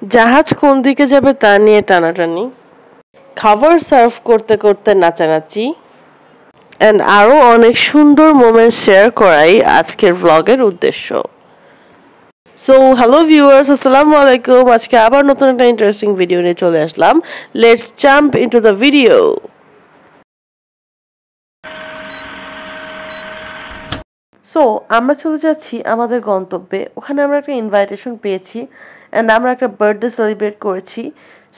জাহাজ কোন দিকে যাবে তা নিয়ে টানাটানি, খাবার সার্ভ করতে করতে নাচানাচি, অ্যান্ড আরও অনেক সুন্দর মোমেন্ট শেয়ার করাই আজকের ব্লগের উদ্দেশ্য। সো হ্যালো ভিউয়ার্স, আসসালামু আলাইকুম। আজকে আবার নতুন একটা ইন্টারেস্টিং ভিডিও নিয়ে চলে আসলাম। Let's jump into the video. So আমরা চলে যাচ্ছি আমাদের গন্তব্যে। ওখানে আমরা একটা ইনভাইটেশন পেয়েছি অ্যান্ড আমরা একটা বার্থডে সেলিব্রেট করেছি।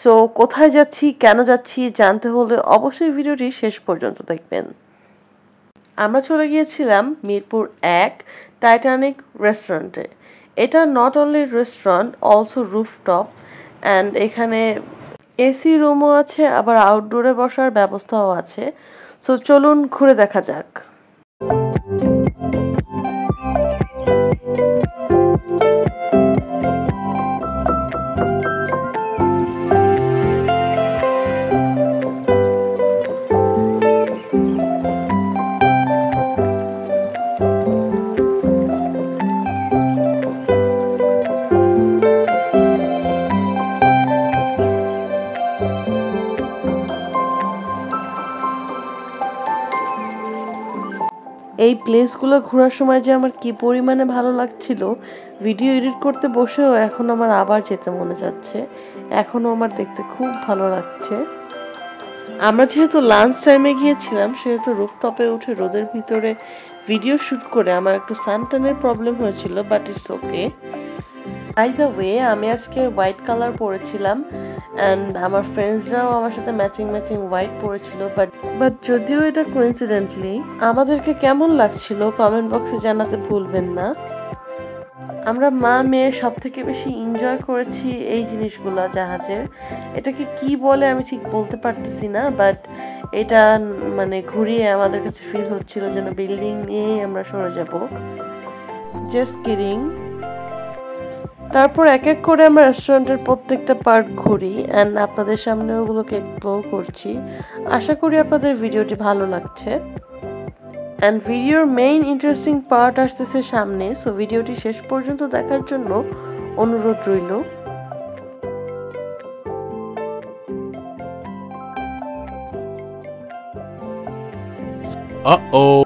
সো কোথায় যাচ্ছি, কেন যাচ্ছি জানতে হলে অবশ্যই ভিডিওটি শেষ পর্যন্ত দেখবেন। আমরা চলে গিয়েছিলাম মিরপুর 1 টাইটানিক রেস্টুরেন্টে। এটা not only restaurant, also rooftop, and এখানে এসি রুমও আছে, আবার আউটডোরে বসার ব্যবস্থাও আছে। সো চলুন ঘুরে দেখা যাক। এই প্লেসগুলো ঘোরার সময় যে আমার কি পরিমাণে ভালো লাগছিল, ভিডিও এডিট করতে বসেও এখন আমার আবার যেতে মনে যাচ্ছে। এখনও আমার দেখতে খুব ভালো লাগছে। আমরা যেহেতু লাঞ্চ টাইমে গিয়েছিলাম, সেহেতু রুফটপে উঠে রোদের ভিতরে ভিডিও শ্যুট করে আমার একটু সানটানের প্রবলেম হয়েছিল, but it's okay. By the way, আমি আজকে হোয়াইট কালার পরেছিলাম অ্যান্ড আমার ফ্রেন্ডসরাও আমার সাথে ম্যাচিং হোয়াইট পরেছিল। বাট যদিও এটা কোইন্সিডেন্টলি, আমাদেরকে কেমন লাগছিল কমেন্ট বক্সে জানাতে ভুলবেন না। আমরা মা মেয়ে সব থেকে বেশি এনজয় করেছি এই জিনিসগুলো জাহাজের। এটাকে কি বলে আমি ঠিক বলতে পারতেছি না, বাট এটা মানে ঘুরিয়ে আমাদের কাছে ফিল হচ্ছিল যেন বিল্ডিং নিয়েই আমরা সরে যাব। Just kidding. তারপর এক এক করে আমরা রেস্টুরেন্টের প্রত্যেকটা পার্ট ঘুরি অ্যান্ড আপনাদের সামনে ওগুলোকে এক্সপ্লোর করছি। আশা করি আপনাদের ভিডিওটি ভালো লাগছে। অ্যান্ড ভিডিওর মেইন ইন্টারেস্টিং পার্ট আসতেছে সামনে, সো ভিডিওটি শেষ পর্যন্ত দেখার জন্য অনুরোধ রইল। Uh-oh.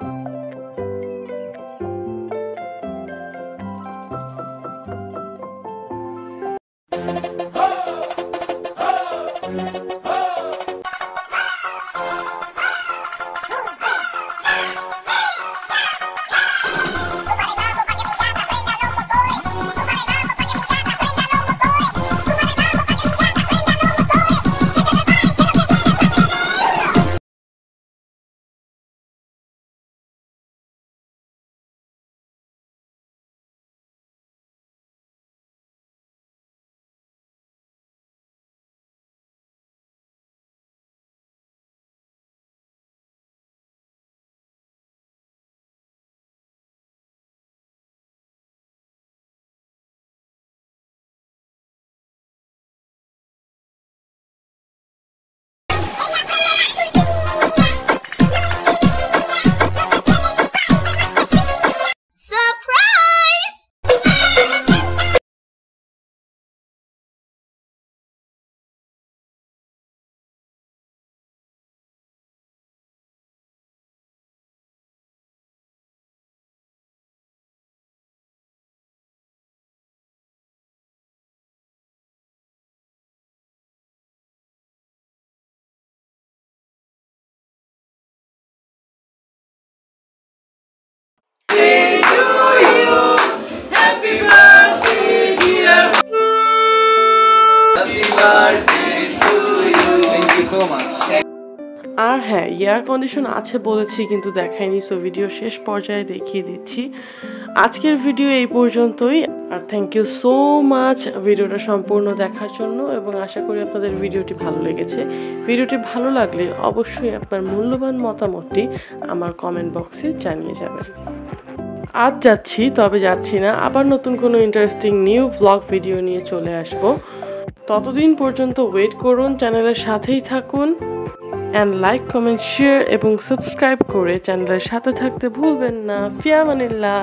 আর হ্যাঁ, এয়ার কন্ডিশন আছে বলেছি কিন্তু দেখাইনি, সো ভিডিও শেষ পর্যায়ে দেখিয়ে দিচ্ছি। আজকের ভিডিও এই পর্যন্তই, আর থ্যাংক ইউ সো মাচ ভিডিওটা সম্পূর্ণ দেখার জন্য, এবং আশা করি আপনাদের ভিডিওটি ভালো লেগেছে। ভিডিওটি ভালো লাগলে অবশ্যই আপনার মূল্যবান মতামতটি আমার কমেন্ট বক্সে জানিয়ে যাবেন। আজ যাচ্ছি, তবে যাচ্ছি না, আবার নতুন কোনো ইন্টারেস্টিং নিউ ভ্লগ ভিডিও নিয়ে চলে আসব। ততদিন পর্যন্ত ওয়েট করুন, চ্যানেলের সাথেই থাকুন, অ্যান্ড লাইক, কমেন্ট, শেয়ার এবং সাবস্ক্রাইব করে চ্যানেলের সাথে থাকতে ভুলবেন না। ফিয়ামানিল্লাহ।